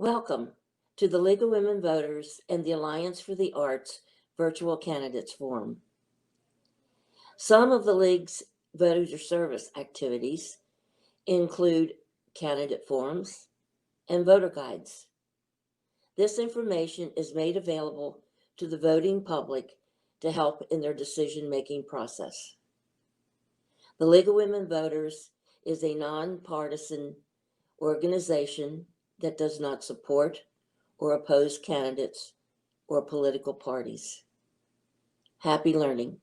Welcome to the League of Women Voters and the Alliance for the Arts Virtual Candidates Forum. Some of the League's voter service activities include candidate forums and voter guides. This information is made available to the voting public to help in their decision-making process. The League of Women Voters is a nonpartisan organization that does not support or oppose candidates or political parties. Happy learning.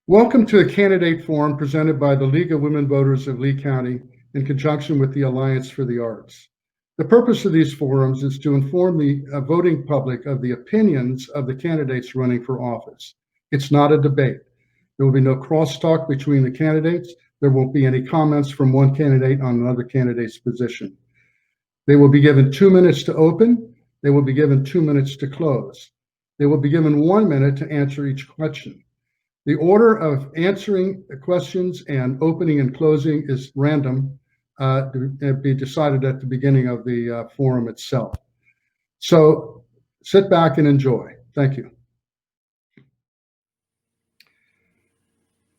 Welcome to a candidate forum presented by the League of Women Voters of Lee County in conjunction with the Alliance for the Arts. The purpose of these forums is to inform the voting public of the opinions of the candidates running for office. It's not a debate. There will be no crosstalk between the candidates. There won't be any comments from one candidate on another candidate's position. They will be given 2 minutes to open. They will be given 2 minutes to close. They will be given 1 minute to answer each question. The order of answering the questions and opening and closing is random, to be decided at the beginning of the forum itself. So sit back and enjoy. Thank you.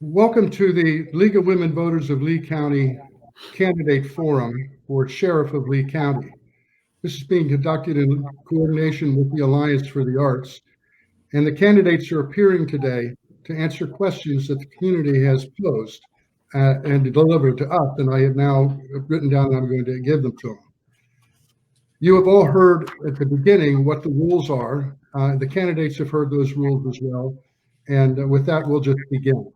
Welcome to the League of Women Voters of Lee County Candidate Forum for Sheriff of Lee County. This is being conducted in coordination with the Alliance for the Arts, and the candidates are appearing today to answer questions that the community has posed and to deliver to us, and I have now written down and I'm going to give them to them. You have all heard at the beginning what the rules are. The candidates have heard those rules as well, and with that, we'll just begin.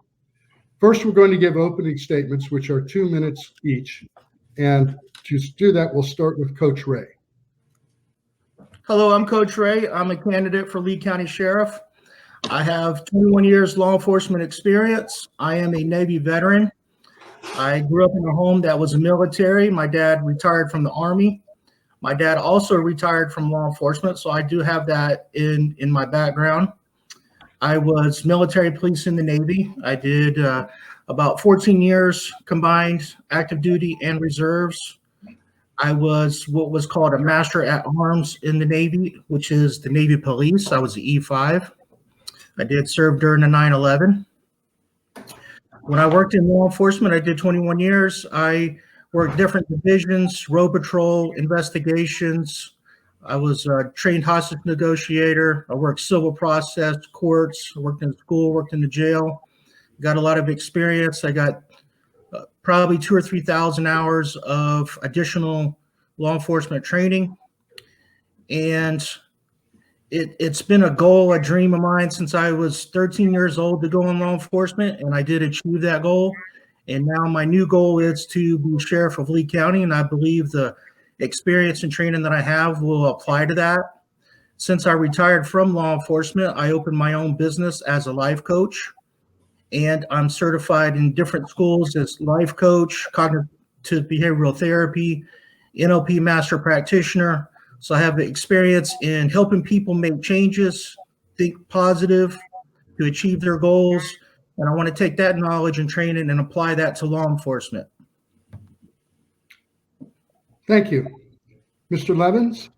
First, we're going to give opening statements, which are 2 minutes each, and to do that, we'll start with Coach Ray. Hello, I'm Coach Ray. I'm a candidate for Lee County Sheriff. I have 21 years law enforcement experience. I am a Navy veteran. I grew up in a home that was military. My dad retired from the Army. My dad also retired from law enforcement, so I do have that in my background. I was military police in the Navy. I did about 14 years combined active duty and reserves. I was what was called a master at arms in the Navy, which is the Navy police. I was an E5. I did serve during the 9/11. When I worked in law enforcement, I did 21 years. I worked different divisions, road patrol, investigations. I was a trained hostage negotiator. I worked civil process, courts. I worked in school, worked in the jail. Got a lot of experience. I got probably 2,000 or 3,000 hours of additional law enforcement training. And it's been a goal, a dream of mine since I was 13 years old to go in law enforcement, and I did achieve that goal. And now my new goal is to be sheriff of Lee County, and I believe the experience and training that I have will apply to that. Since I retired from law enforcement, I opened my own business as a life coach, and I'm certified in different schools as life coach, cognitive behavioral therapy, NLP master practitioner. So I have the experience in helping people make changes, think positive to achieve their goals. And I want to take that knowledge and training and apply that to law enforcement. Thank you. Mr. Levins?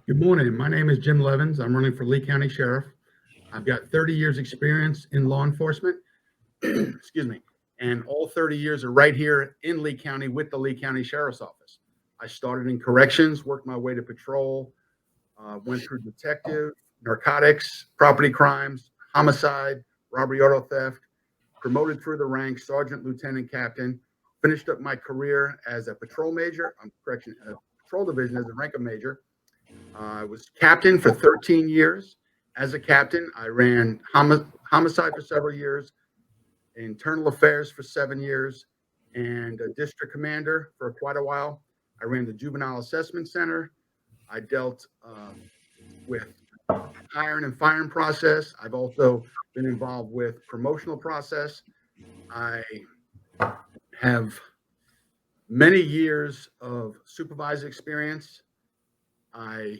Good morning. My name is Jim Levins. I'm running for Lee County Sheriff. I've got 30 years experience in law enforcement, excuse me, and all 30 years are right here in Lee County with the Lee County Sheriff's Office. I started in corrections, worked my way to patrol, went through detective, narcotics, property crimes, homicide, robbery, auto theft, promoted through the ranks, sergeant, lieutenant, captain, finished up my career as a patrol major, patrol division as a rank of major. I was captain for 13 years. As a captain, I ran homicide for several years, internal affairs for 7 years, and a district commander for quite a while. I ran the Juvenile Assessment Center. I dealt with hiring and firing process. I've also been involved with promotional process. I have many years of supervisor experience. I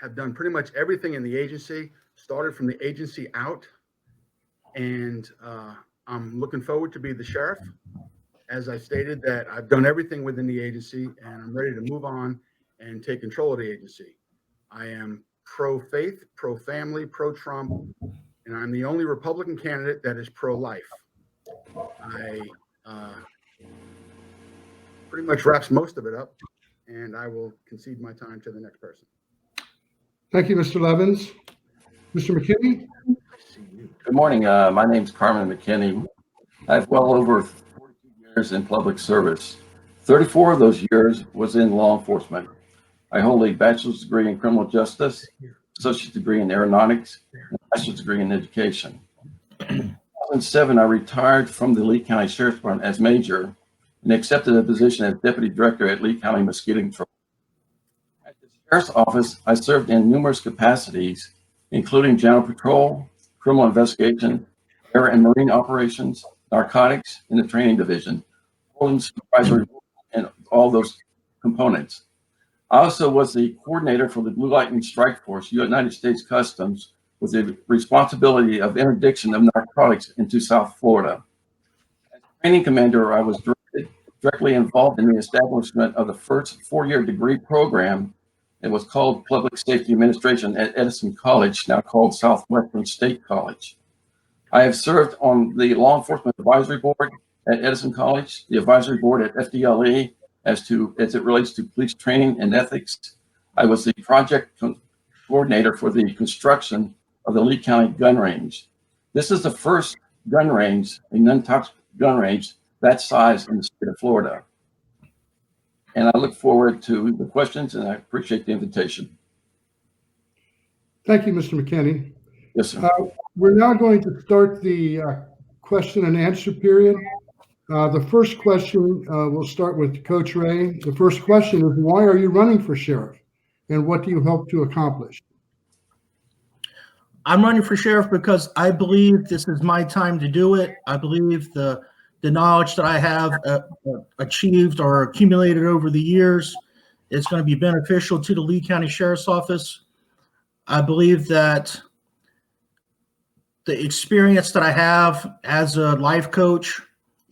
have done pretty much everything in the agency, started from the agency out, and I'm looking forward to be the sheriff. As I stated, that I've done everything within the agency and I'm ready to move on and take control of the agency. I am pro-faith, pro-family, pro-Trump, and I'm the only Republican candidate that is pro-life. I pretty much wraps most of it up, and I will concede my time to the next person. Thank you, Mr. Levins. Mr. McKinney? Good morning. My name's Carmen McKinney. I have well over 42 years in public service. 34 of those years was in law enforcement. I hold a bachelor's degree in criminal justice, associate's degree in aeronautics, and a master's degree in education. In 2007, I retired from the Lee County Sheriff's Department as major and accepted a position as deputy director at Lee County Mosquito Control. At the sheriff's office, I served in numerous capacities, including general patrol, criminal investigation, air and marine operations, narcotics, and the training division, holding supervisory and all those components. I also was the coordinator for the Blue Lightning Strike Force, United States Customs, with the responsibility of interdiction of narcotics into South Florida. As training commander, I was directly involved in the establishment of the first four-year degree program. It was called Public Safety Administration at Edison College, now called Southwestern State College. I have served on the Law Enforcement Advisory Board at Edison College, the advisory board at FDLE as it relates to police training and ethics. I was the project coordinator for the construction of the Lee County gun range. This is the first gun range, a non-toxic gun range that size in the state of Florida. And I look forward to the questions, and I appreciate the invitation. Thank you, Mr. McKinney. Yes, sir. We're now going to start the question and answer period. The first question, we'll start with Coach Ray. The first question is, why are you running for sheriff, and what do you hope to accomplish? I'm running for sheriff because I believe this is my time to do it. I believe the knowledge that I have achieved or accumulated over the years is going to be beneficial to the Lee County Sheriff's Office. I believe that the experience that I have as a life coach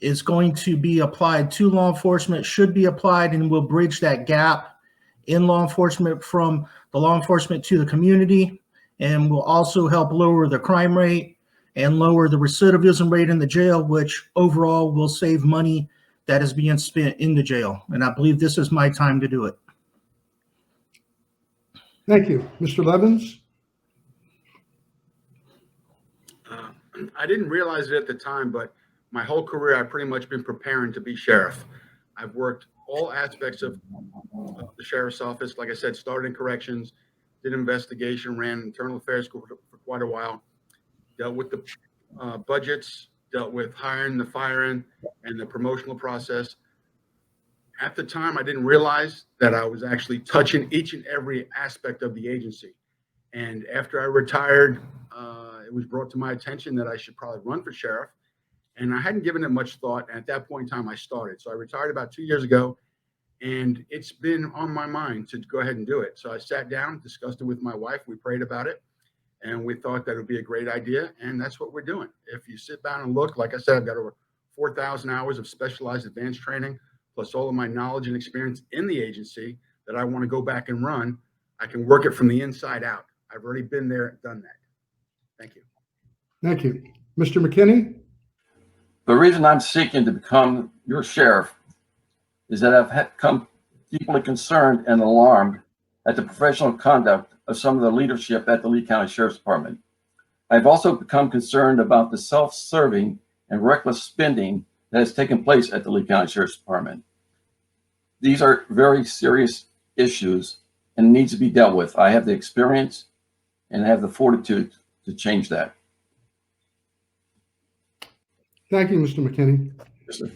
is going to be applied to law enforcement, should be applied, and will bridge that gap in law enforcement from the law enforcement to the community, and will also help lower the crime rate and lower the recidivism rate in the jail, which overall will save money that is being spent in the jail. And I believe this is my time to do it. Thank you. Mr. Levins? I didn't realize it at the time, but my whole career, I've pretty much been preparing to be sheriff. I've worked all aspects of the sheriff's office. Like I said, started in corrections, did investigation, ran internal affairs for quite a while, dealt with the budgets, dealt with hiring, the firing, and the promotional process. At the time, I didn't realize that I was actually touching each and every aspect of the agency. And after I retired, it was brought to my attention that I should probably run for sheriff. And I hadn't given it much thought. And at that point in time, I started. So I retired about 2 years ago, and it's been on my mind to go ahead and do it. So I sat down, discussed it with my wife. We prayed about it, and we thought that it would be a great idea. And that's what we're doing. If you sit down and look, like I said, I've got over 4,000 hours of specialized advanced training, plus all of my knowledge and experience in the agency that I want to go back and run. I can work it from the inside out. I've already been there and done that. Thank you. Thank you. Mr. McKinney? The reason I'm seeking to become your sheriff is that I've become deeply concerned and alarmed at the professional conduct of some of the leadership at the Lee County Sheriff's Department. I've also become concerned about the self-serving and reckless spending that has taken place at the Lee County Sheriff's Department. These are very serious issues and needs to be dealt with. I have the experience and I have the fortitude to change that. Thank you, Mr. McKinney. Yes, sir.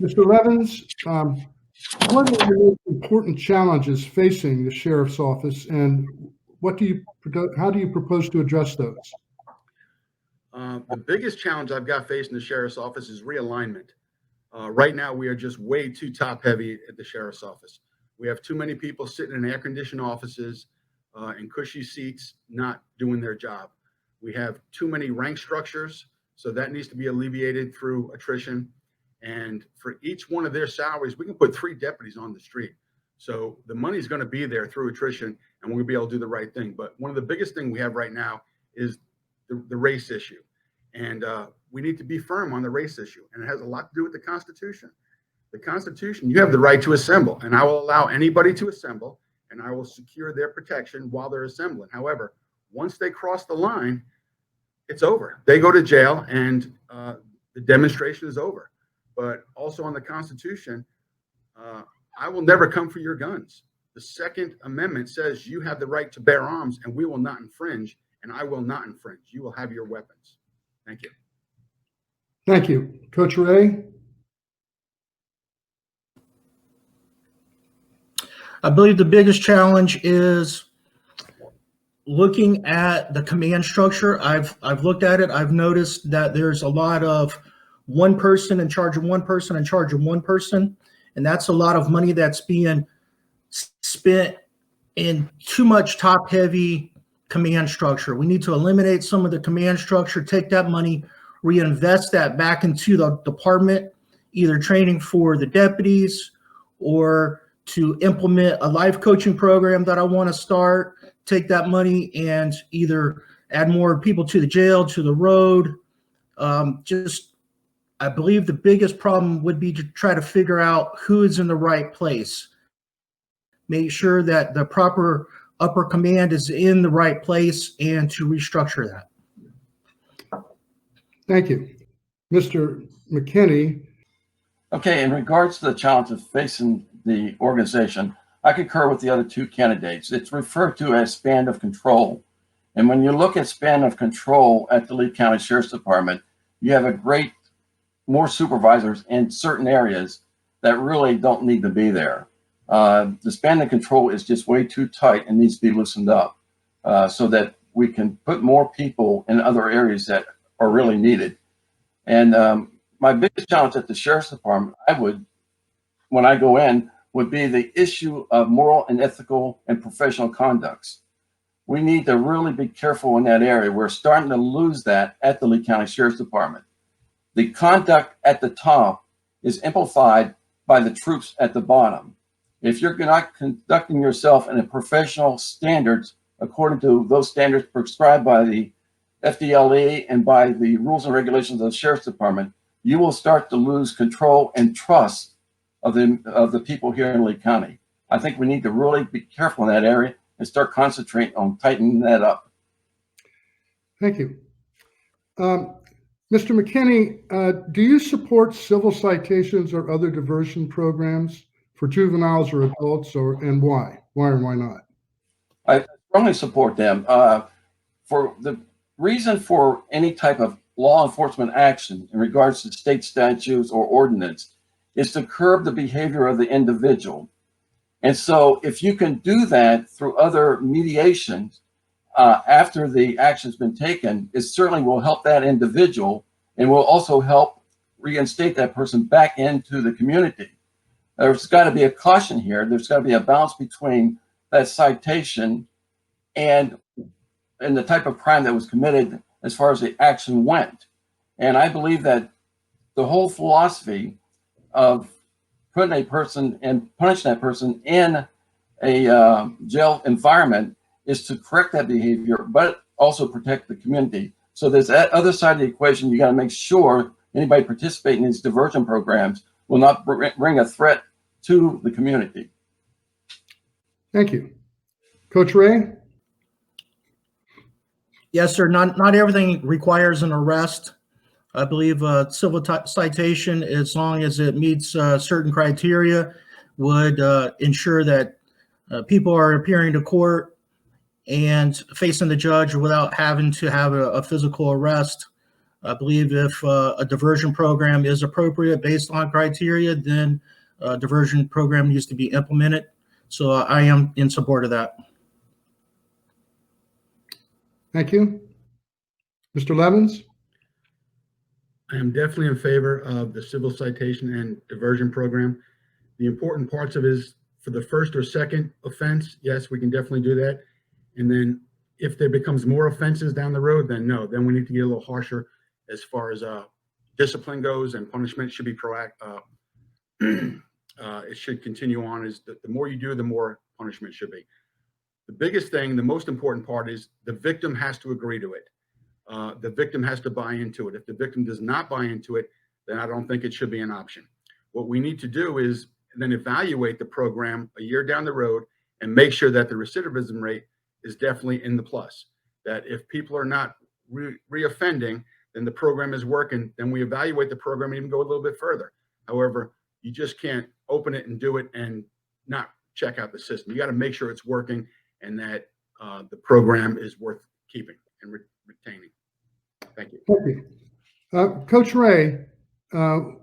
Mr. Levins, what are the most important challenges facing the sheriff's office, and how do you propose to address those? The biggest challenge I've got facing the sheriff's office is realignment. Right now, we are just way too top heavy at the sheriff's office. We have too many people sitting in air-conditioned offices in cushy seats, not doing their job. We have too many rank structures. So that needs to be alleviated through attrition. And for each one of their salaries, we can put 3 deputies on the street. So the money's going to be there through attrition, and we're going to be able to do the right thing. But one of the biggest things we have right now is the race issue. And we need to be firm on the race issue. And it has a lot to do with the Constitution. The Constitution, you have the right to assemble, and I will allow anybody to assemble, and I will secure their protection while they're assembling. However, once they cross the line, it's over. They go to jail, and the demonstration is over. But also on the Constitution, I will never come for your guns. The Second Amendment says you have the right to bear arms, and we will not infringe, and I will not infringe. You will have your weapons. Thank you. Thank you. Coach Ray? I believe the biggest challenge is looking at the command structure. I've looked at it. I've noticed that there's a lot of one person in charge of one person in charge of one person, and that's a lot of money that's being spent in too much top-heavy command structure. We need to eliminate some of the command structure, take that money, reinvest that back into the department, either training for the deputies or to implement a life coaching program that I want to start, take that money and either add more people to the jail, to the road. I believe the biggest problem would be to try to figure out who is in the right place. Make sure that the proper upper command is in the right place and to restructure that. Thank you. Mr. McKinney? Okay, in regards to the challenges facing the organization, I concur with the other 2 candidates. It's referred to as span of control. And when you look at span of control at the Lee County Sheriff's Department, you have more supervisors in certain areas that really don't need to be there. The span of control is just way too tight and needs to be loosened up so that we can put more people in other areas that are really needed. And my biggest challenge at the Sheriff's Department, when I go in, would be the issue of moral and ethical and professional conducts. We need to really be careful in that area. We're starting to lose that at the Lee County Sheriff's Department. The conduct at the top is amplified by the troops at the bottom. If you're not conducting yourself in a professional standards, according to those standards prescribed by the FDLE and by the rules and regulations of the Sheriff's Department, you will start to lose control and trust of the people here in Lee County. I think we need to really be careful in that area and start concentrating on tightening that up. Thank you. Mr. McKinney, do you support civil citations or other diversion programs for juveniles or adults, and why? Why or why not? I strongly support them. For the reason for any type of law enforcement action in regards to state statutes or ordinance is to curb the behavior of the individual. And so if you can do that through other mediations after the action's been taken, it certainly will help that individual and will also help reinstate that person back into the community. There's got to be a caution here. There's got to be a balance between that citation and the type of crime that was committed as far as the action went. And I believe that the whole philosophy of putting a person and punishing that person in a jail environment is to correct that behavior, but also protect the community. So there's that other side of the equation. You got to make sure anybody participating in these diversion programs will not bring a threat to the community. Thank you. Coach Ray? Yes, sir. Not everything requires an arrest. I believe civil citation, as long as it meets certain criteria, would ensure that people are appearing to court and facing the judge without having to have a physical arrest. I believe if a diversion program is appropriate based on criteria, then a diversion program needs to be implemented. So I am in support of that. Thank you. Mr. Levins? I am definitely in favor of the civil citation and diversion program. The important parts of it is for the first or second offense, yes, we can definitely do that. And then if there becomes more offenses down the road, then no, then we need to get a little harsher as far as discipline goes, and punishment should be proactive. It should continue on. Is the more you do, the more punishment should be. The biggest thing, the most important part is the victim has to agree to it. The victim has to buy into it. If the victim does not buy into it, then I don't think it should be an option. What we need to do is then evaluate the program a year down the road and make sure that the recidivism rate is definitely in the plus. That if people are not reoffending, then the program is working. Then we evaluate the program and even go a little bit further. However, you just can't open it and do it and not check out the system. You got to make sure it's working and that the program is worth keeping and retaining. Thank you. Thank you. Coach Ray,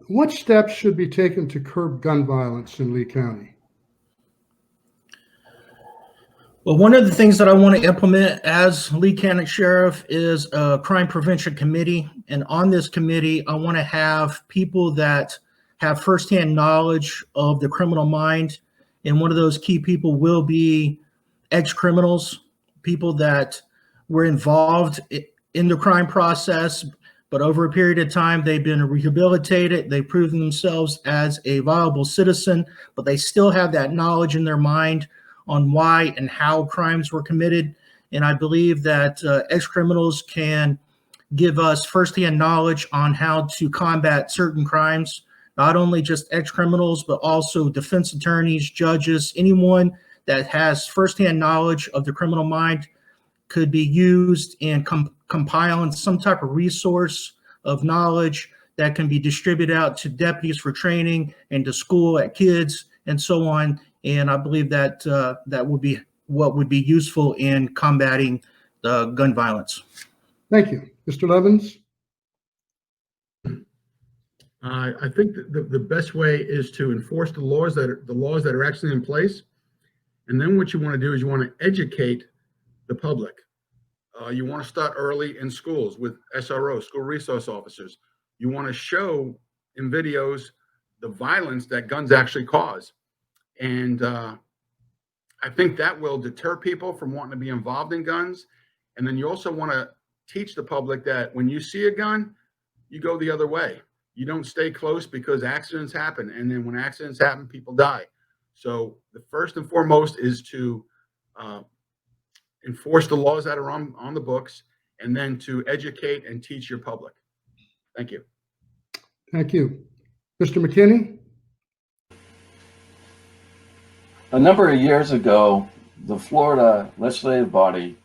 what steps should be taken to curb gun violence in Lee County? Well, one of the things that I want to implement as Lee County Sheriff is a crime prevention committee. And on this committee, I want to have people that have firsthand knowledge of the criminal mind. And one of those key people will be ex-criminals, people that were involved in the crime process, but over a period of time, they've been rehabilitated. They've proven themselves as a viable citizen, but they still have that knowledge in their mind on why and how crimes were committed. And I believe that ex-criminals can give us firsthand knowledge on how to combat certain crimes, not only just ex-criminals, but also defense attorneys, judges, anyone that has firsthand knowledge of the criminal mind could be used in compiling some type of resource of knowledge that can be distributed out to deputies for training and to school at kids and so on. And I believe that that would be what would be useful in combating the gun violence. Thank you. Mr. Levins? I think the best way is to enforce the laws that are actually in place. And then what you want to do is you want to educate the public. You want to start early in schools with SROs, school resource officers. You want to show in videos the violence that guns actually cause. And I think that will deter people from wanting to be involved in guns. And then you also want to teach the public that when you see a gun, you go the other way. You don't stay close because accidents happen. And then when accidents happen, people die. So the first and foremost is to enforce the laws that are on the books, and then to educate and teach your public. Thank you. Thank you. Mr. McKinney? A number of years ago, the Florida legislative body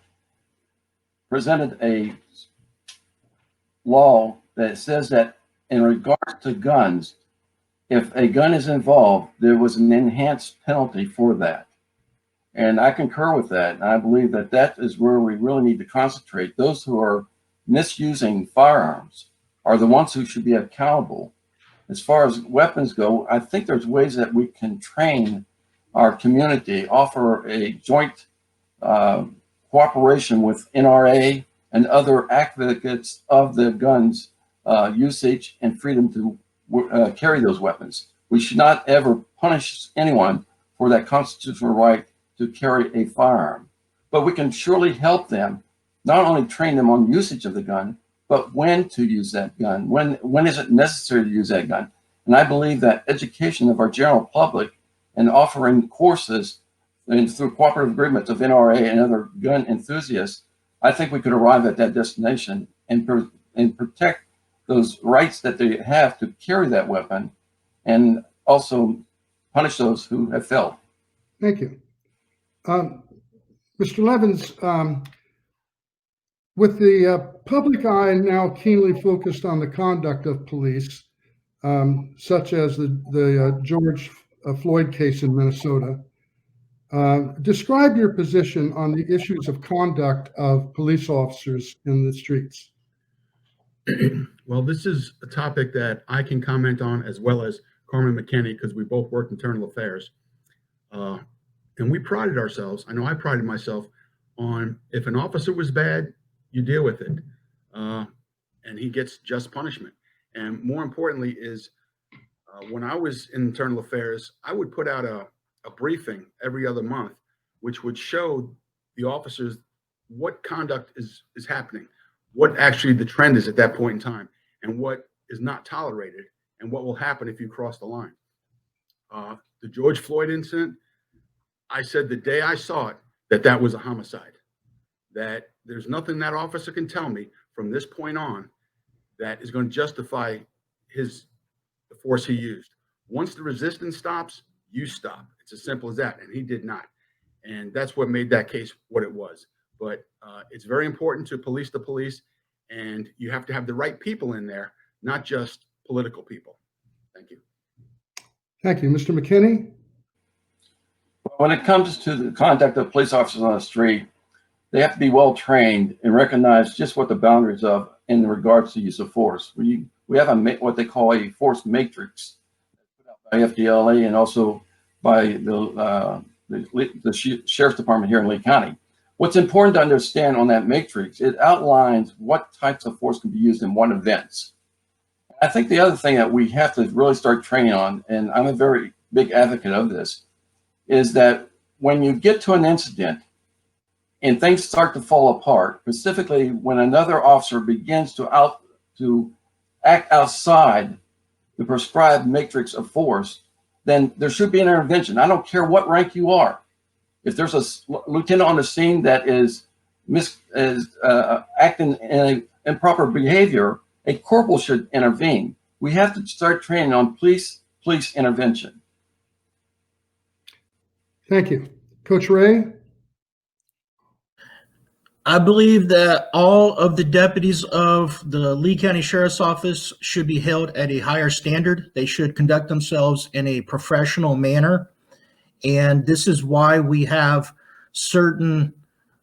presented a law that says that in regards to guns, if a gun is involved, there was an enhanced penalty for that. And I concur with that. And I believe that that is where we really need to concentrate. Those who are misusing firearms are the ones who should be accountable. As far as weapons go, I think there's ways that we can train our community, offer a joint cooperation with NRA and other advocates of the guns usage and freedom to carry those weapons. We should not ever punish anyone for that constitutional right to carry a firearm. But we can surely help them, not only train them on usage of the gun, but when to use that gun, when is it necessary to use that gun. And I believe that education of our general public and offering courses and through cooperative agreements of NRA and other gun enthusiasts, I think we could arrive at that destination and protect those rights that they have to carry that weapon, and also punish those who have failed. Thank you. Mr. Levins, with the public eye now keenly focused on the conduct of police, such as the George Floyd case in Minnesota, describe your position on the issues of conduct of police officers in the streets. Well, this is a topic that I can comment on, as well as Carmen McKinney, because we both worked internal affairs. And we prided ourselves, I know I prided myself on, if an officer was bad, you deal with it. And he gets just punishment. And more importantly is, when I was in internal affairs, I would put out a briefing every other month, which would show the officers what conduct is happening, what actually the trend is at that point in time. and what is not tolerated and what will happen if you cross the line. The George Floyd incident, I said the day I saw it that was a homicide, that there's nothing that officer can tell me from this point on that is going to justify the force he used. Once the resistance stops, you stop. It's as simple as that. And he did not. And that's what made that case what it was. But it's very important to police the police, and you have to have the right people in there, not just political people. Thank you. Thank you. Mr. McKinney? When it comes to the conduct of police officers on the street, they have to be well trained and recognize just what the boundaries of in regards to use of force. We have what they call a force matrix put out by FDLE and also by the Sheriff's Department here in Lee County. What's important to understand on that matrix, it outlines what types of force can be used in what events. I think the other thing that we have to really start training on, and I'm a very big advocate of this, is that when you get to an incident and things start to fall apart, specifically when another officer begins to act outside the prescribed matrix of force, then there should be an intervention. I don't care what rank you are. If there's a lieutenant on the scene that is acting in improper behavior, a corporal should intervene. We have to start training on police intervention. Thank you. Coach Ray? I believe that all of the deputies of the Lee County Sheriff's Office should be held at a higher standard. They should conduct themselves in a professional manner. And this is why we have certain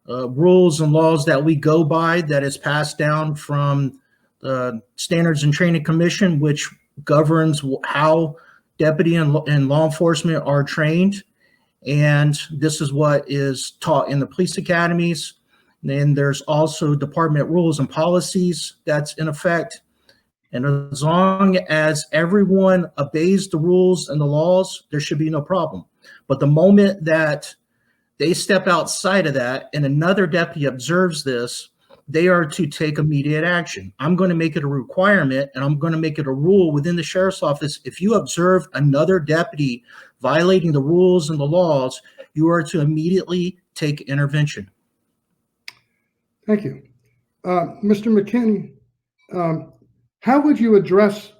rules and laws that we go by that is passed down from the Standards and Training Commission, which governs how deputy and law enforcement are trained. And this is what is taught in the police academies. Then there's also department rules and policies that's in effect. And as long as everyone obeys the rules and the laws, there should be no problem. But the moment that they step outside of that and another deputy observes this, they are to take immediate action. I'm going to make it a requirement, and I'm going to make it a rule within the sheriff's office. If you observe another deputy violating the rules and the laws, you are to immediately take intervention. Thank you. Mr. McKinney, how would you address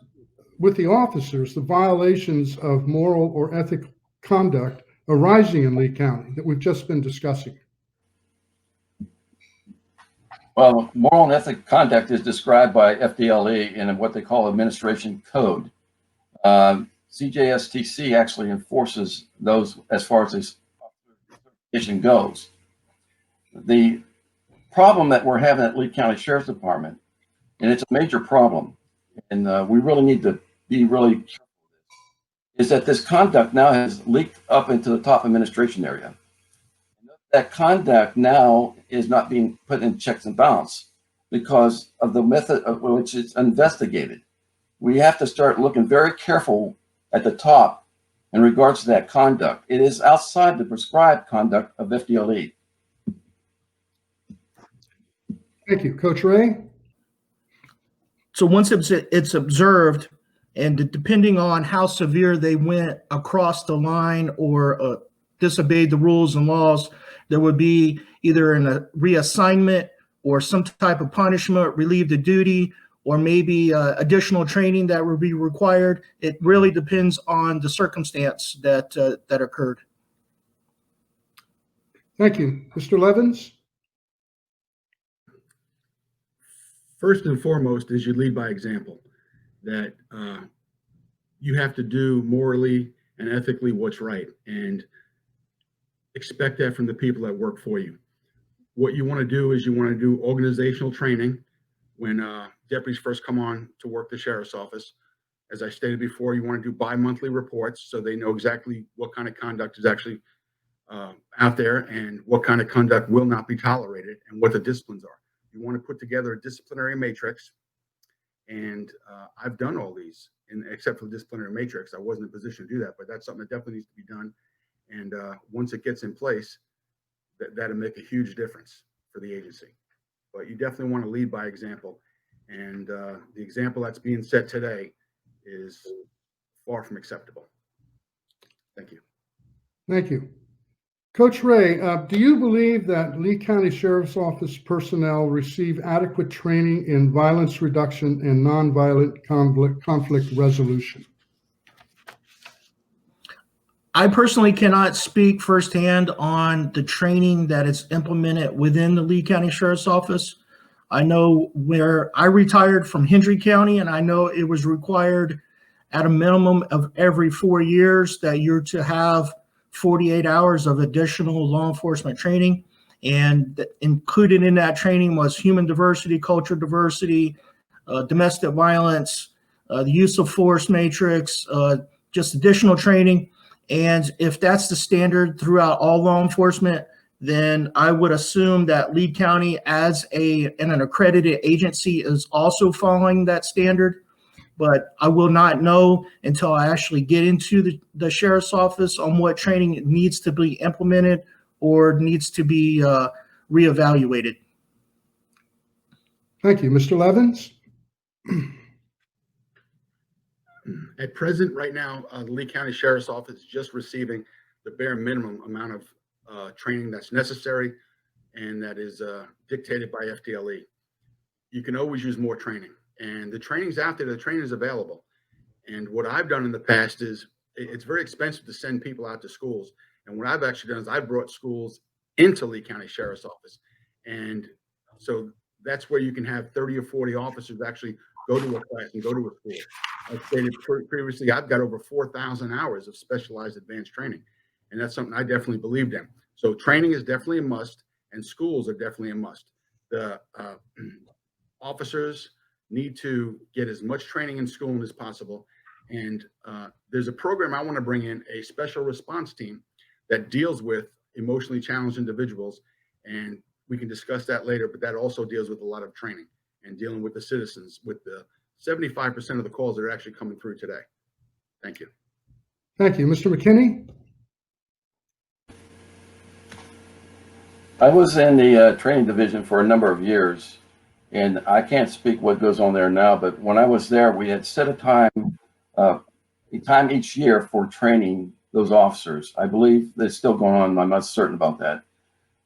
with the officers the violations of moral or ethical conduct arising in Lee County that we've just been discussing? Well, moral and ethical conduct is described by FDLE in what they call administration code. CJSTC actually enforces those as far as this certification goes. The problem that we're having at Lee County Sheriff's Department, and it's a major problem, and we really need to be really careful, is that this conduct now has leaked up into the top administration area. That conduct now is not being put in checks and balance because of the method of which it's investigated. We have to start looking very careful at the top in regards to that conduct. It is outside the prescribed conduct of FDLE. Thank you. Coach Ray? So once it's observed, and depending on how severe they went across the line or disobeyed the rules and laws, there would be either a reassignment or some type of punishment, relieved of duty, or maybe additional training that would be required. It really depends on the circumstance that occurred. Thank you. Mr. Levins? First and foremost is you lead by example, that you have to do morally and ethically what's right, and expect that from the people that work for you. What you want to do is you want to do organizational training when deputies first come on to work the sheriff's office. As I stated before, you want to do bi-monthly reports so they know exactly what kind of conduct is actually out there and what kind of conduct will not be tolerated and what the disciplines are. You want to put together a disciplinary matrix, and I've done all these, except for the disciplinary matrix. I wasn't in a position to do that, but that's something that definitely needs to be done. And once it gets in place, that'll make a huge difference for the agency. But you definitely want to lead by example. And the example that's being set today is far from acceptable. Thank you. Thank you. Coach Ray, do you believe that Lee County Sheriff's Office personnel receive adequate training in violence reduction and nonviolent conflict resolution? I personally cannot speak firsthand on the training that is implemented within the Lee County Sheriff's Office. I know where I retired from Hendry County, and I know it was required at a minimum of every 4 years that you're to have 48 hours of additional law enforcement training. And included in that training was human diversity, cultural diversity, domestic violence, the use of force matrix, just additional training. And if that's the standard throughout all law enforcement, then I would assume that Lee County as an accredited agency is also following that standard. But I will not know until I actually get into the sheriff's office on what training needs to be implemented or needs to be reevaluated. Thank you. Mr. Levins? At present, right now, the Lee County Sheriff's Office is just receiving the bare minimum amount of training that's necessary and that is dictated by FDLE. You can always use more training, and the training's out there. The training is available. And what I've done in the past is it's very expensive to send people out to schools. And what I've actually done is I've brought schools into Lee County Sheriff's Office. And so that's where you can have 30 or 40 officers actually go to a class and go to a school. I've stated previously, I've got over 4,000 hours of specialized advanced training. And that's something I definitely believed in. So training is definitely a must, and schools are definitely a must. The officers need to get as much training in school as possible. And there's a program I want to bring in, a special response team that deals with emotionally challenged individuals. And we can discuss that later, but that also deals with a lot of training and dealing with the citizens with the 75% of the calls that are actually coming through today. Thank you. Thank you. Mr. McKinney? I was in the training division for a number of years, and I can't speak what goes on there now, but when I was there, we had set a time each year for training those officers. I believe that's still going on. I'm not certain about that.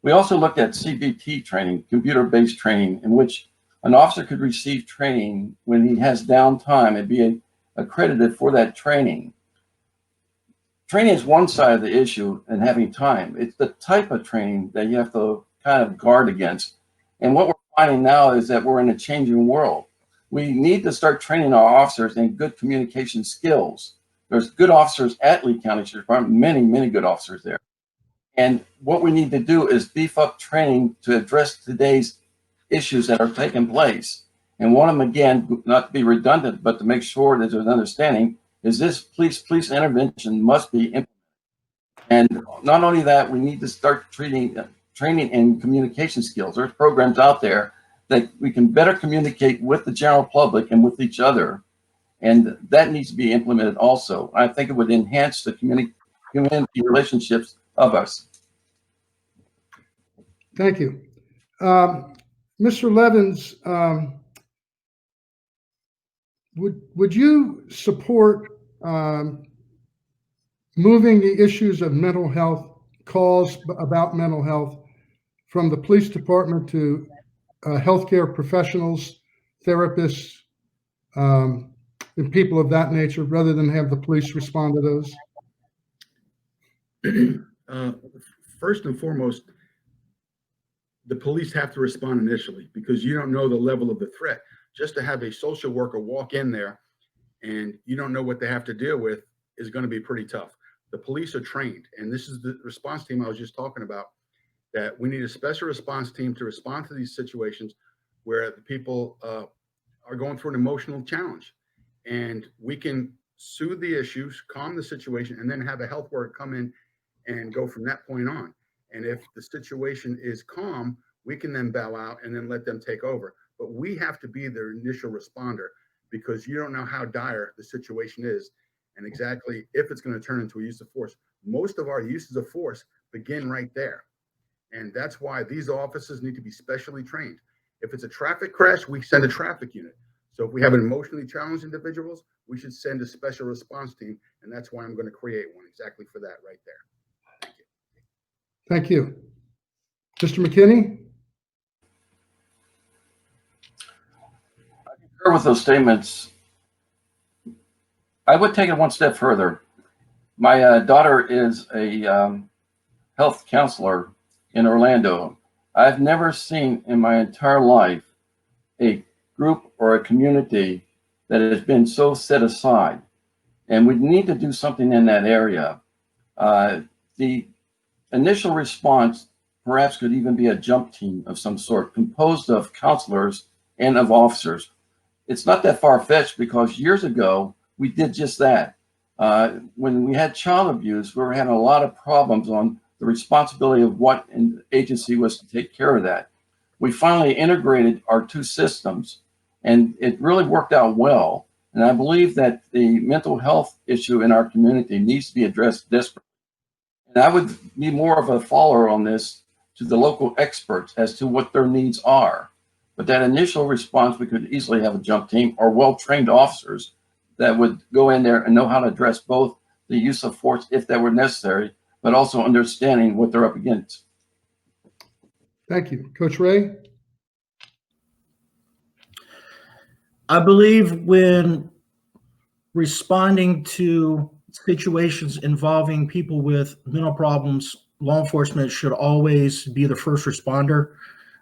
We also looked at CBT training, computer-based training, in which an officer could receive training when he has downtime and be accredited for that training. Training is one side of the issue and having time. It's the type of training that you have to kind of guard against. And what we're finding now is that we're in a changing world. We need to start training our officers in good communication skills. There's good officers at Lee County Sheriff's Department, many, many good officers there. And what we need to do is beef up training to address today's issues that are taking place. And one of them, again, not to be redundant, but to make sure that there's an understanding, is this police intervention must be implemented. And not only that, we need to start training in communication skills. There's programs out there that we can better communicate with the general public and with each other. And that needs to be implemented also. I think it would enhance the community relationships of us. Thank you. Mr. Levins, would you support moving the issues of mental health, calls about mental health, from the police department to healthcare professionals, therapists, and people of that nature, rather than have the police respond to those? First and foremost, the police have to respond initially because you don't know the level of the threat. Just to have a social worker walk in there and you don't know what they have to deal with is going to be pretty tough. The police are trained, and this is the response team I was just talking about, that we need a special response team to respond to these situations where the people are going through an emotional challenge. And we can soothe the issues, calm the situation, and then have a health worker come in and go from that point on. And if the situation is calm, we can then bow out and then let them take over. But we have to be their initial responder because you don't know how dire the situation is and exactly if it's going to turn into a use of force. Most of our uses of force begin right there. And that's why these officers need to be specially trained. If it's a traffic crash, we send a traffic unit. So if we have emotionally challenged individuals, we should send a special response team. And that's why I'm going to create one exactly for that right there. Thank you. Mr. McKinney? I concur with those statements. I would take it one step further. My daughter is a health counselor in Orlando. I've never seen in my entire life a group or a community that has been so set aside. And we need to do something in that area. The initial response perhaps could even be a jump team of some sort, composed of counselors and of officers. It's not that far-fetched because years ago, we did just that. When we had child abuse, we were having a lot of problems on the responsibility of what an agency was to take care of that. We finally integrated our two systems, and it really worked out well. And I believe that the mental health issue in our community needs to be addressed desperately. And I would be more of a follower on this to the local experts as to what their needs are. But that initial response, we could easily have a jump team or well-trained officers that would go in there and know how to address both the use of force if that were necessary, but also understanding what they're up against. Thank you. Coach Ray? I believe when responding to situations involving people with mental problems, law enforcement should always be the first responder.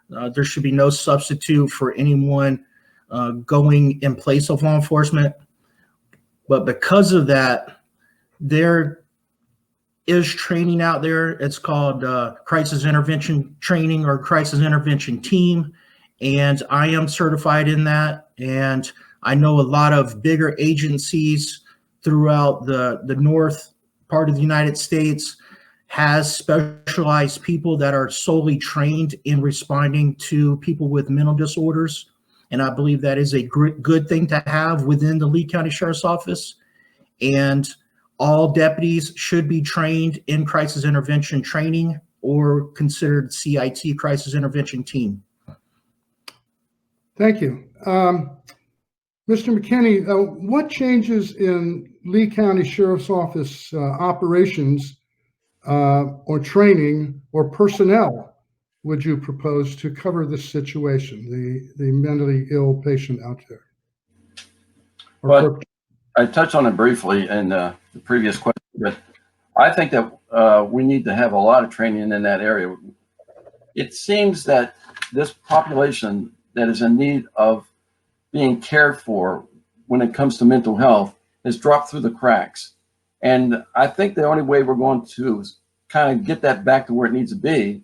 There should be no substitute for anyone going in place of law enforcement. But because of that, there is training out there. It's called crisis intervention training or crisis intervention team. And I am certified in that. And I know a lot of bigger agencies throughout the north part of the United States has specialized people that are solely trained in responding to people with mental disorders. And I believe that is a good thing to have within the Lee County Sheriff's Office. And all deputies should be trained in crisis intervention training or considered CIT, crisis intervention team. Thank you. Mr. McKinney, what changes in Lee County Sheriff's Office operations or training or personnel would you propose to cover this situation, the mentally ill patient out there? But I touched on it briefly in the previous question, but I think that we need to have a lot of training in that area. It seems that this population that is in need of being cared for when it comes to mental health has dropped through the cracks. And I think the only way we're going to kind of get that back to where it needs to be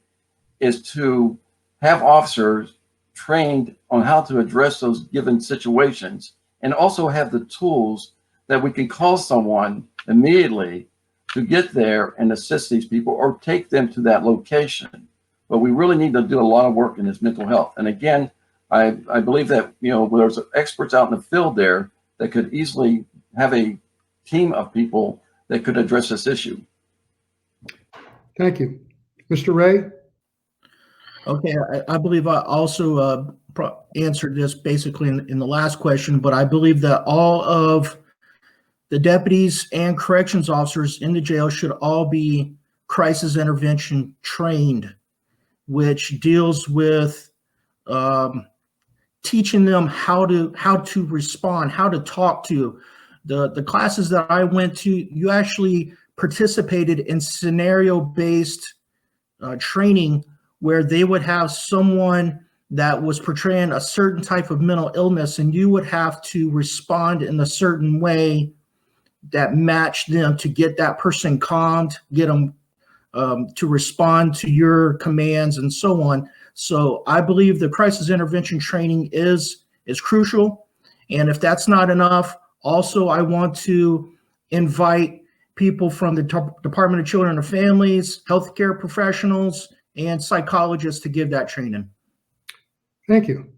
is to have officers trained on how to address those given situations and also have the tools that we can call someone immediately to get there and assist these people or take them to that location. But we really need to do a lot of work in this mental health. And again, I believe that, there's experts out in the field there that could easily have a team of people that could address this issue. Thank you. Mr. Ray? Okay, I believe I also answered this basically in the last question, but I believe that all of the deputies and corrections officers in the jail should all be crisis intervention trained, which deals with teaching them how to respond, how to talk to. The classes that I went to, you actually participated in scenario-based training where they would have someone that was portraying a certain type of mental illness, and you would have to respond in a certain way that matched them to get that person calmed, get them to respond to your commands and so on. So I believe the crisis intervention training is crucial. And if that's not enough, also I want to invite people from the Department of Children and Families, healthcare professionals, and psychologists to give that training. Thank you.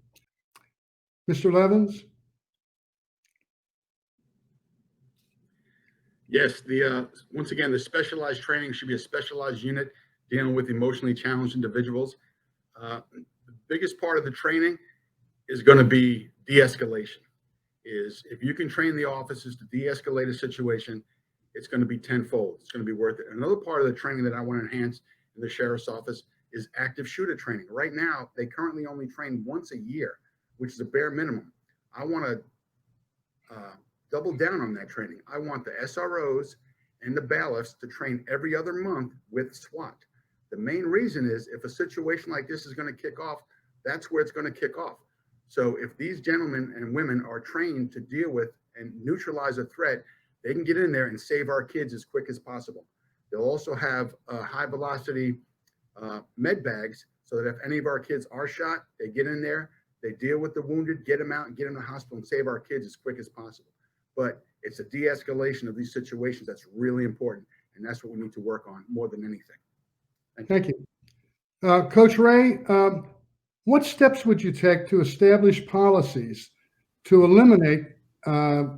Mr. Levins? Yes, once again, the specialized training should be a specialized unit dealing with emotionally challenged individuals. biggest part of the training is going to be de-escalation. Is if you can train the officers to de-escalate a situation, it's going to be tenfold. It's going to be worth it. Another part of the training that I want to enhance in the sheriff's office is active shooter training. Right now, they currently only train once a year, which is a bare minimum. I want to double down on that training. I want the SROs and the bailiffs to train every other month with SWAT. The main reason is if a situation like this is going to kick off, that's where it's going to kick off. So if these gentlemen and women are trained to deal with and neutralize a threat, they can get in there and save our kids as quick as possible. They'll also have high velocity med bags so that if any of our kids are shot, they get in there, they deal with the wounded, get them out and get them to the hospital and save our kids as quick as possible. But it's a de-escalation of these situations that's really important. And that's what we need to work on more than anything. Thank you. Coach Ray, what steps would you take to establish policies to eliminate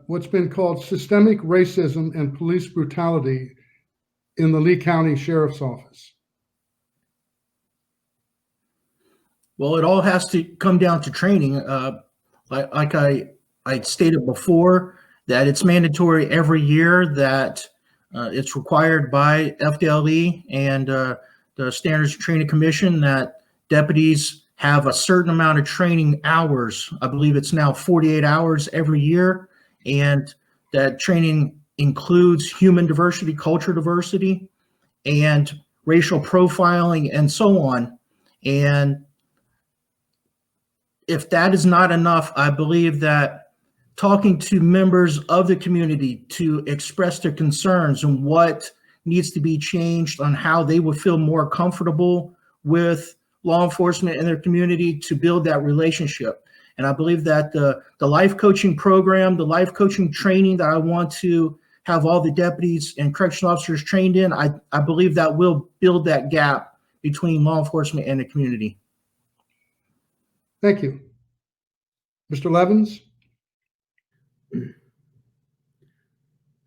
what's been called systemic racism and police brutality in the Lee County Sheriff's Office? Well, it all has to come down to training. Like I stated before, that it's mandatory every year, that it's required by FDLE and the Standards Training Commission that deputies have a certain amount of training hours. I believe it's now 48 hours every year, and that training includes human diversity, culture diversity, and racial profiling, and so on. And if that is not enough, I believe that talking to members of the community to express their concerns and what needs to be changed on how they would feel more comfortable with law enforcement in their community to build that relationship. And I believe that the life coaching program, the life coaching training that I want to have all the deputies and correctional officers trained in, I believe that will build that gap between law enforcement and the community. Thank you. Mr. Levins?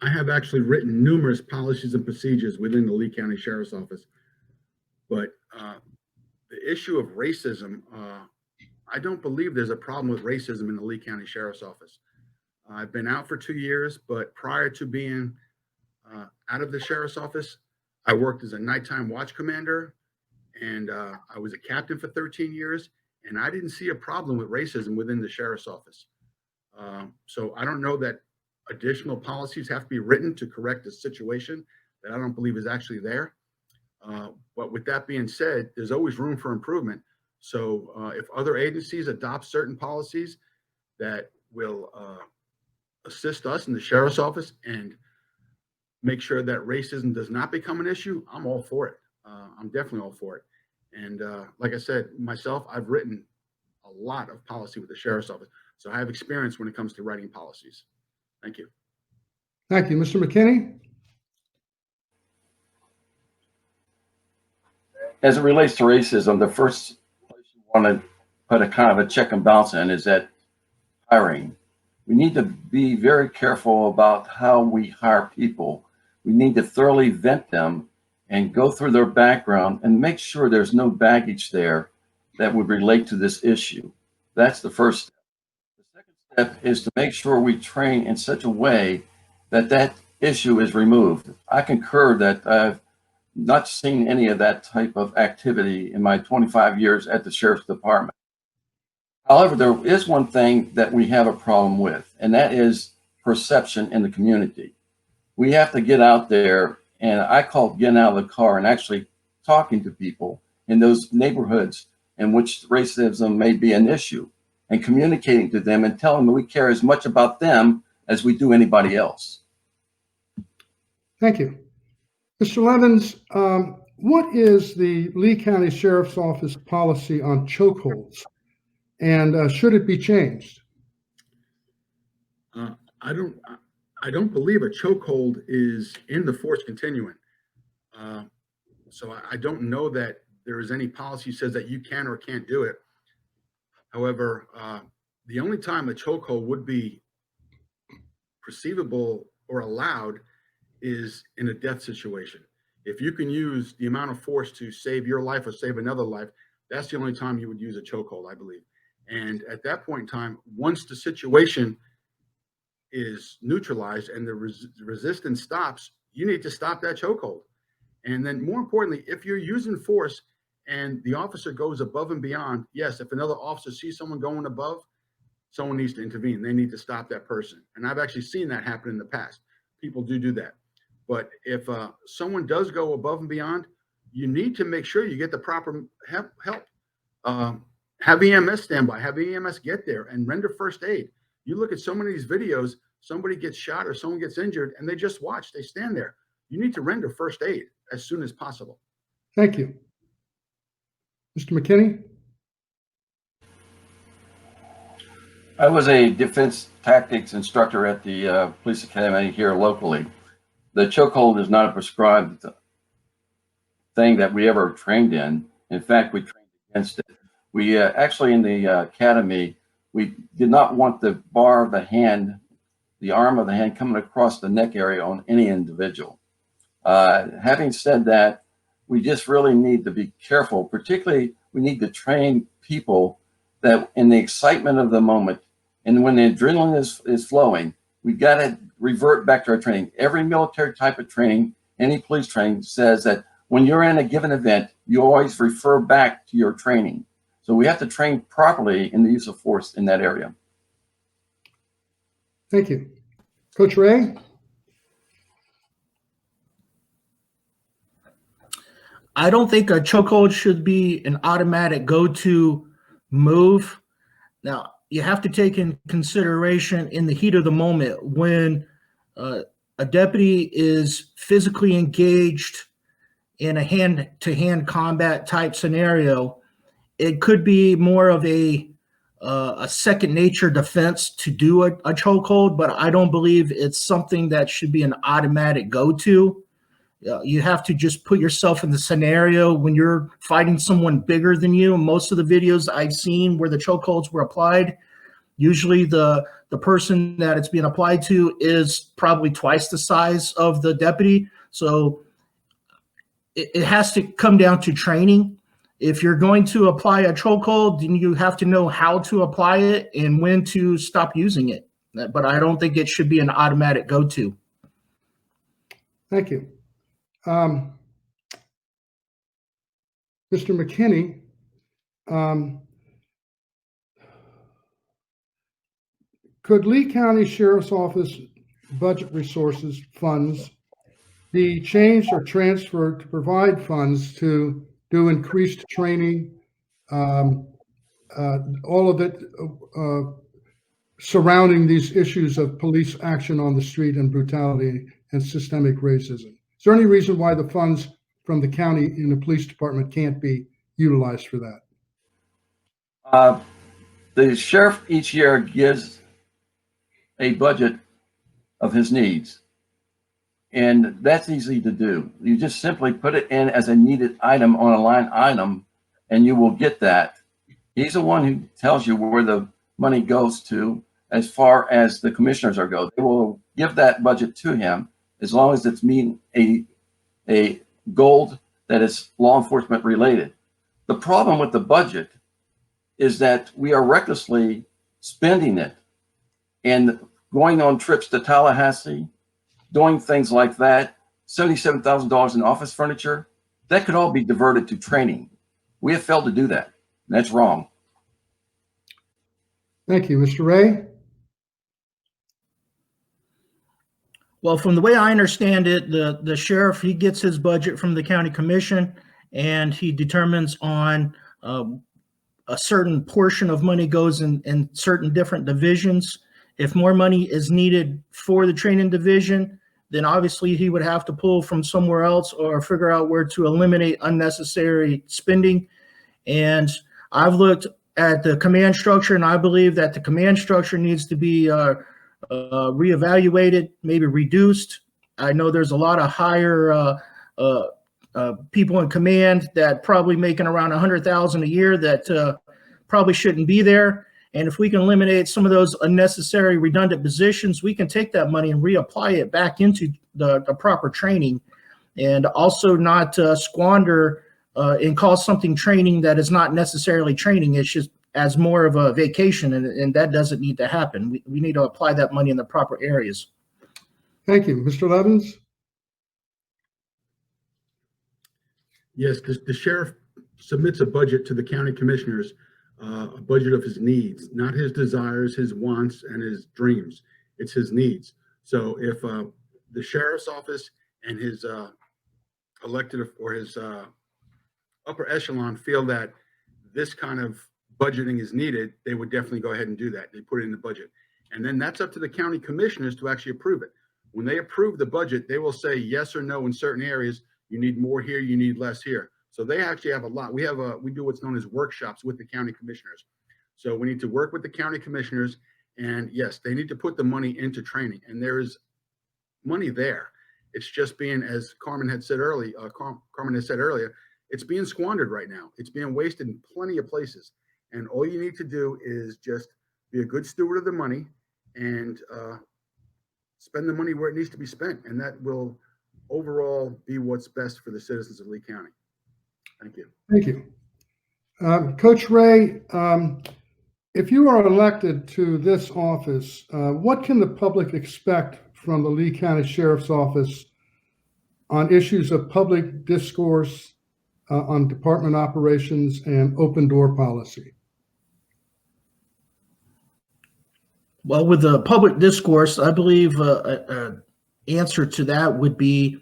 I have actually written numerous policies and procedures within the Lee County Sheriff's Office, but the issue of racism, I don't believe there's a problem with racism in the Lee County Sheriff's Office. I've been out for 2 years, but prior to being out of the Sheriff's Office, I worked as a nighttime watch commander, and I was a captain for 13 years, and I didn't see a problem with racism within the Sheriff's Office. So I don't know that additional policies have to be written to correct a situation that I don't believe is actually there. But with that being said, there's always room for improvement. So if other agencies adopt certain policies that will assist us in the Sheriff's Office and make sure that racism does not become an issue, I'm all for it. I'm definitely all for it. And like I said, myself, I've written a lot of policy with the Sheriff's Office. So I have experience when it comes to writing policies. Thank you. Thank you. Mr. McKinney? As it relates to racism, the first place you want to put a kind of a check and balance in is that hiring. We need to be very careful about how we hire people. We need to thoroughly vet them and go through their background and make sure there's no baggage there that would relate to this issue. That's the first step. The second step is to make sure we train in such a way that that issue is removed. I concur that I've not seen any of that type of activity in my 25 years at the Sheriff's Department. However, there is one thing that we have a problem with, and that is perception in the community. We have to get out there, and I call getting out of the car and actually talking to people in those neighborhoods in which racism may be an issue, and communicating to them and telling them we care as much about them as we do anybody else. Thank you. Mr. Levins, what is the Lee County Sheriff's Office policy on chokeholds, and should it be changed? I don't believe a chokehold is in the force continuum. So I don't know that there is any policy says that you can or can't do it. However, the only time a chokehold would be perceivable or allowed is in a death situation. If you can use the amount of force to save your life or save another life, that's the only time you would use a chokehold, I believe. And at that point in time, once the situation is neutralized and the resistance stops, you need to stop that chokehold. And then more importantly, if you're using force and the officer goes above and beyond, yes, if another officer sees someone going above, someone needs to intervene. They need to stop that person. And I've actually seen that happen in the past. People do that. But if someone does go above and beyond, you need to make sure you get the proper help. Have EMS stand by, have EMS get there and render first aid. You look at so many of these videos, somebody gets shot or someone gets injured and they just watch, they stand there. You need to render first aid as soon as possible. Thank you. Mr. McKinney? I was a defense tactics instructor at the police academy here locally. The chokehold is not a prescribed thing that we ever trained in. In fact, we trained against it. We actually in the academy, we did not want the bar of the hand, the arm of the hand coming across the neck area on any individual. Having said that, we just really need to be careful. Particularly, we need to train people that in the excitement of the moment and when the adrenaline is flowing, we got to revert back to our training. Every military type of training, any police training says that when you're in a given event, you always refer back to your training. So we have to train properly in the use of force in that area. Thank you. Coach Ray? I don't think a chokehold should be an automatic go-to move. Now, you have to take in consideration in the heat of the moment when a deputy is physically engaged in a hand-to-hand combat type scenario, it could be more of a second nature defense to do a chokehold, but I don't believe it's something that should be an automatic go-to. You have to just put yourself in the scenario when you're fighting someone bigger than you. Most of the videos I've seen where the chokeholds were applied, usually the person that it's being applied to is probably twice the size of the deputy. So it has to come down to training. If you're going to apply a chokehold, then you have to know how to apply it and when to stop using it. But I don't think it should be an automatic go-to. Thank you. Mr. McKinney, could Lee County Sheriff's Office budget resources funds be changed or transferred to provide funds to do increased training, all of it surrounding these issues of police action on the street and brutality and systemic racism? Is there any reason why the funds from the county in the police department can't be utilized for that? The sheriff each year gives a budget of his needs, and that's easy to do. You just simply put it in as a needed item on a line item, and you will get that. He's the one who tells you where the money goes to as far as the commissioners are go. They will give that budget to him as long as it's meeting a goal that is law enforcement related. The problem with the budget is that we are recklessly spending it and going on trips to Tallahassee, doing things like that, $77,000 in office furniture, that could all be diverted to training. We have failed to do that. And that's wrong. Thank you. Mr. Ray? Well, from the way I understand it, the sheriff, he gets his budget from the county commission, and he determines on a certain portion of money goes in certain different divisions. If more money is needed for the training division, then obviously he would have to pull from somewhere else or figure out where to eliminate unnecessary spending. And I've looked at the command structure, and I believe that the command structure needs to be reevaluated, maybe reduced. I know there's a lot of higher people in command that probably making around $100,000 a year that probably shouldn't be there. And if we can eliminate some of those unnecessary redundant positions, we can take that money and reapply it back into the proper training, and also not squander and call something training that is not necessarily training. It's just as more of a vacation, and that doesn't need to happen. We need to apply that money in the proper areas. Thank you. Mr. Levins? Yes, the sheriff submits a budget to the county commissioners, a budget of his needs, not his desires, his wants, and his dreams. It's his needs. So if the sheriff's office and his elected or his upper echelon feel that this kind of budgeting is needed, they would definitely go ahead and do that. They put it in the budget. And then that's up to the county commissioners to actually approve it. When they approve the budget, they will say yes or no in certain areas. You need more here, you need less here. So they actually have a lot. We do what's known as workshops with the county commissioners. So we need to work with the county commissioners, and yes, they need to put the money into training, and there is money there. It's just being, as Carmen had said earlier, it's being squandered right now. It's being wasted in plenty of places. And all you need to do is just be a good steward of the money and spend the money where it needs to be spent. And that will overall be what's best for the citizens of Lee County. Thank you. Thank you. Coach Ray, if you are elected to this office, what can the public expect from the Lee County Sheriff's Office on issues of public discourse, on department operations and open door policy? Well, with the public discourse, I believe an answer to that would be,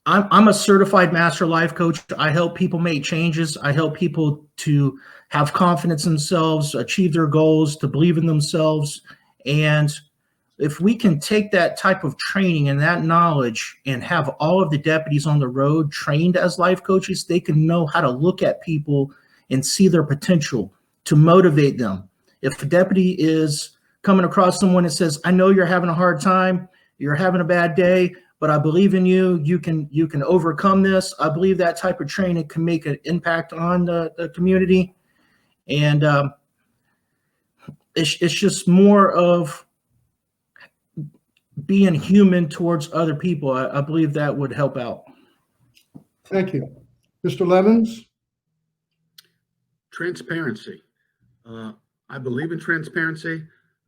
I'm a certified master life coach. I help people make changes. I help people to have confidence in themselves, achieve their goals, to believe in themselves. And if we can take that type of training and that knowledge and have all of the deputies on the road trained as life coaches, they can know how to look at people and see their potential to motivate them. If a deputy is coming across someone that says, I know you're having a hard time, you're having a bad day, but I believe in you, you can overcome this. I believe that type of training can make an impact on the community. And it's just more of being human towards other people. I believe that would help out. Thank you. Mr. Levins? Transparency. I believe in transparency.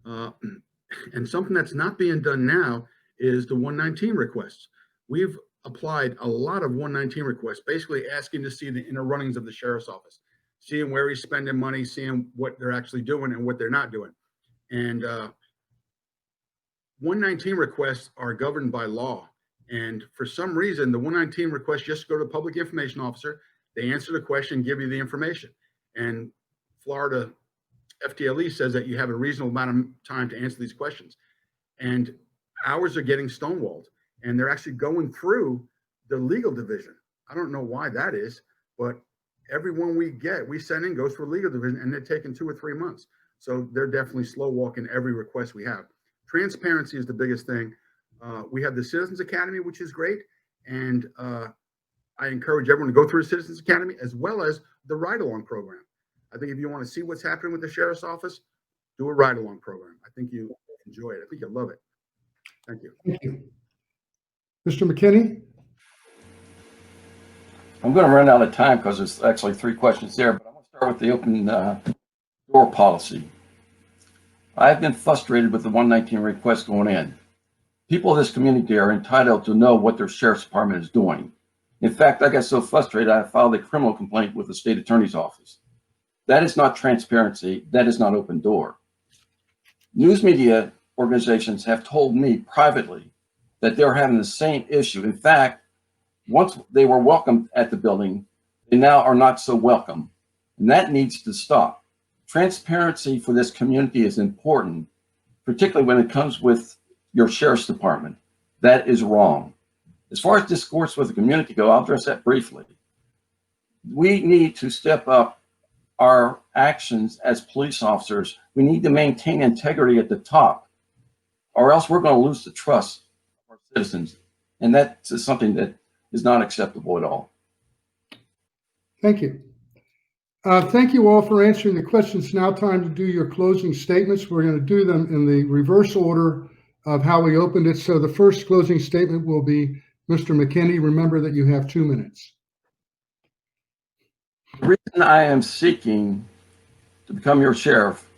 And something that's not being done now is the 119 requests. We've applied a lot of 119 requests, basically asking to see the inner runnings of the sheriff's office, seeing where he's spending money, seeing what they're actually doing and what they're not doing. And 119 requests are governed by law. And for some reason, the 119 requests just go to the public information officer. They answer the question, give you the information. And Florida FTLE says that you have a reasonable amount of time to answer these questions. And ours are getting stonewalled, and they're actually going through the legal division. I don't know why that is, but everyone we send in goes through legal division, and they're taking 2 or 3 months. So they're definitely slow walking every request we have. Transparency is the biggest thing. We have the Citizens Academy, which is great. And I encourage everyone to go through the Citizens Academy as well as the ride-along program. I think if you want to see what's happening with the sheriff's office, do a ride-along program. I think you enjoy it. I think you'll love it. Thank you. Thank you. Mr. McKinney? I'm going to run out of time because there's actually 3 questions there, but I'm going to start with the open door policy. I've been frustrated with the 119 requests going in. People of this community are entitled to know what their sheriff's department is doing. In fact, I got so frustrated, I filed a criminal complaint with the state attorney's office. That is not transparency. That is not open door. News media organizations have told me privately that they're having the same issue. In fact, once they were welcomed at the building, they now are not so welcome. And that needs to stop. Transparency for this community is important, particularly when it comes with your sheriff's department. That is wrong. As far as discourse with the community go, I'll address that briefly. We need to step up our actions as police officers. We need to maintain integrity at the top, or else we're going to lose the trust of our citizens. And that's something that is not acceptable at all. Thank you. Thank you all for answering the questions. Now time to do your closing statements. We're going to do them in the reverse order of how we opened it. So the first closing statement will be Mr. McKinney. Remember that you have 2 minutes. The reason I am seeking to become your sheriff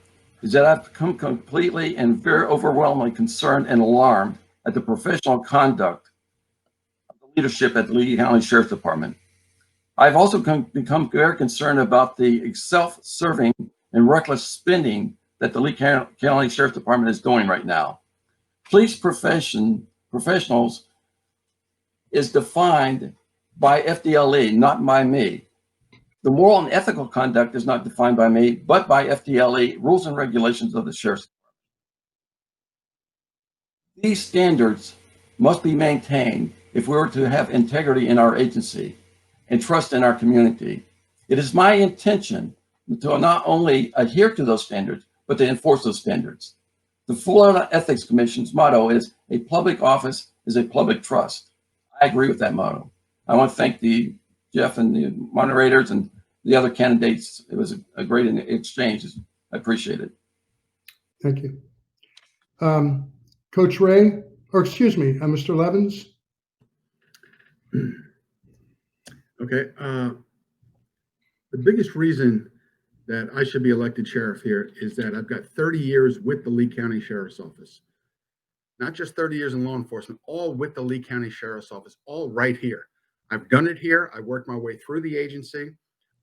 is that I've become completely and very overwhelmingly concerned and alarmed at the professional conduct of the leadership at the Lee County Sheriff's Department. I've also become very concerned about the self-serving and reckless spending that the Lee County Sheriff's Department is doing right now. Police professionals is defined by FDLE, not by me. The moral and ethical conduct is not defined by me, but by FDLE, rules and regulations of the Sheriff's Department. These standards must be maintained if we are to have integrity in our agency and trust in our community. It is my intention to not only adhere to those standards, but to enforce those standards. The Florida Ethics Commission's motto is a public office is a public trust. I agree with that motto. I want to thank Jeff and the moderators and the other candidates. It was a great exchange. I appreciate it. Thank you. Coach Ray, or excuse me, Mr. Levins. Okay. The biggest reason that I should be elected sheriff here is that I've got 30 years with the Lee County Sheriff's Office. Not just 30 years in law enforcement, all with the Lee County Sheriff's Office, all right here. I've done it here. I worked my way through the agency.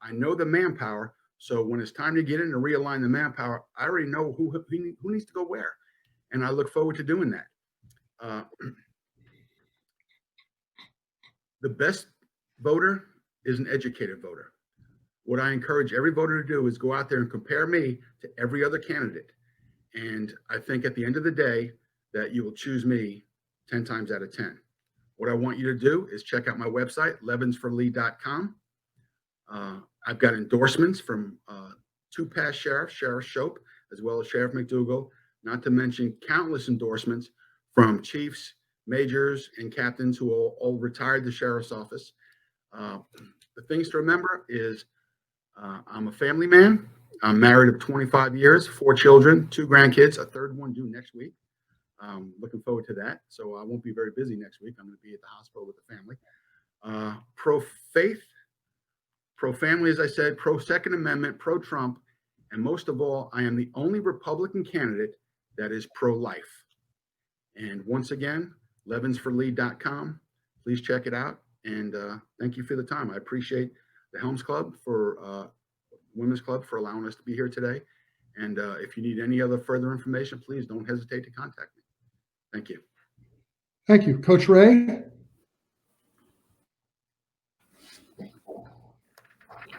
I know the manpower. So when it's time to get in and realign the manpower, I already know who needs to go where. And I look forward to doing that. The best voter is an educated voter. What I encourage every voter to do is go out there and compare me to every other candidate. And I think at the end of the day that you will choose me 10 times out of 10. What I want you to do is check out my website, levinsforlee.com. I've got endorsements from two past sheriffs, Sheriff Shope, as well as Sheriff McDougal, not to mention countless endorsements from chiefs, majors, and captains who all retired the sheriff's office. The things to remember is I'm a family man. I'm married of 25 years, 4 children, 2 grandkids, a third one due next week. Looking forward to that. So I won't be very busy next week. I'm going to be at the hospital with the family. Pro-faith, pro-family, as I said, pro-Second Amendment, pro-Trump, and most of all, I am the only Republican candidate that is pro-life. And once again, levinsforlee.com. Please check it out. And thank you for the time. I appreciate the Helms Club Women's Club for allowing us to be here today. And if you need any other further information, please don't hesitate to contact me. Thank you. Thank you. Coach Ray?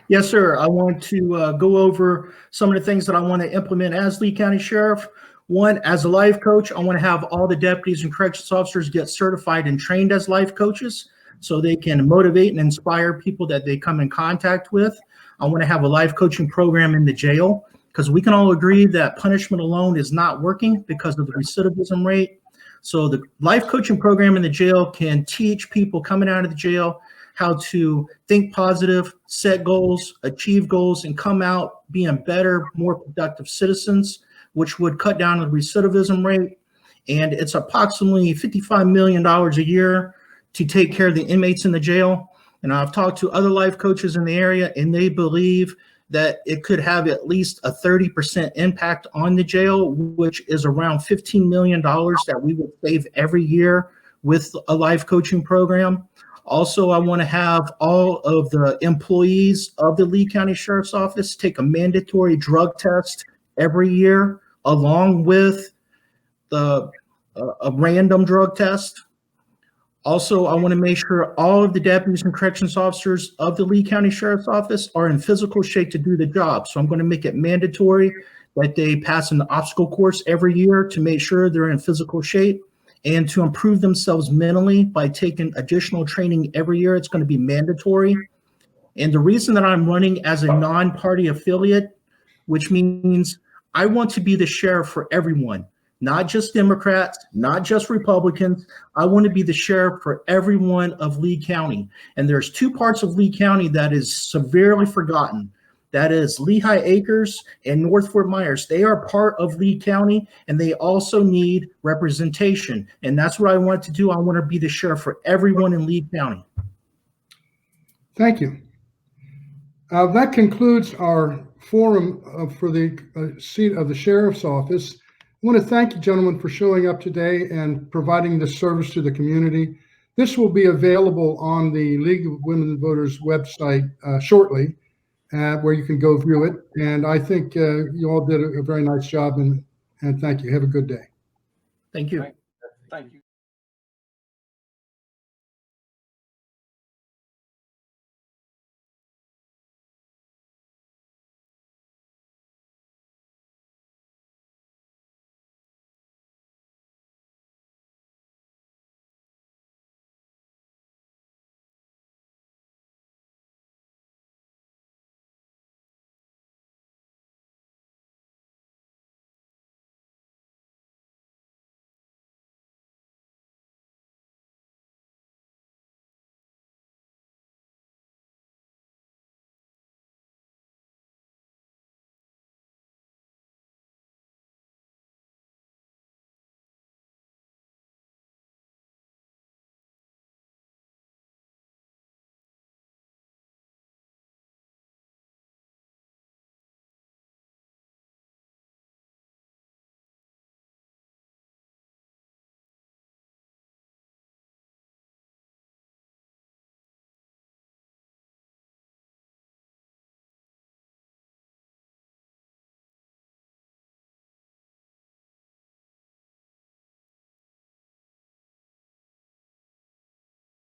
Yes, sir. I want to go over some of the things that I want to implement as Lee County Sheriff. One, as a life coach, I want to have all the deputies and corrections officers get certified and trained as life coaches so they can motivate and inspire people that they come in contact with. I want to have a life coaching program in the jail because we can all agree that punishment alone is not working because of the recidivism rate. So the life coaching program in the jail can teach people coming out of the jail how to think positive, set goals, achieve goals, and come out being better, more productive citizens, which would cut down the recidivism rate. And it's approximately $55 million a year to take care of the inmates in the jail. And I've talked to other life coaches in the area, and they believe that it could have at least a 30% impact on the jail, which is around $15 million that we would save every year with a life coaching program. Also, I want to have all of the employees of the Lee County Sheriff's Office take a mandatory drug test every year, along with a random drug test. Also, I want to make sure all of the deputies and corrections officers of the Lee County Sheriff's Office are in physical shape to do the job. So I'm going to make it mandatory that they pass an obstacle course every year to make sure they're in physical shape and to improve themselves mentally by taking additional training every year. It's going to be mandatory. And the reason that I'm running as a non-party affiliate, which means I want to be the sheriff for everyone. Not just Democrats, not just Republicans. I want to be the sheriff for everyone of Lee County. And there's 2 parts of Lee County that is severely forgotten. That is Lehigh Acres and North Fort Myers. They are part of Lee County, and they also need representation. And that's what I want to do. I want to be the sheriff for everyone in Lee County. Thank you. That concludes our forum for the seat of the sheriff's office. I want to thank you, gentlemen, for showing up today and providing this service to the community. This will be available on the League of Women Voters website shortly, where you can go view it. And I think you all did a very nice job, and thank you. Have a good day. Thank you. Thank you.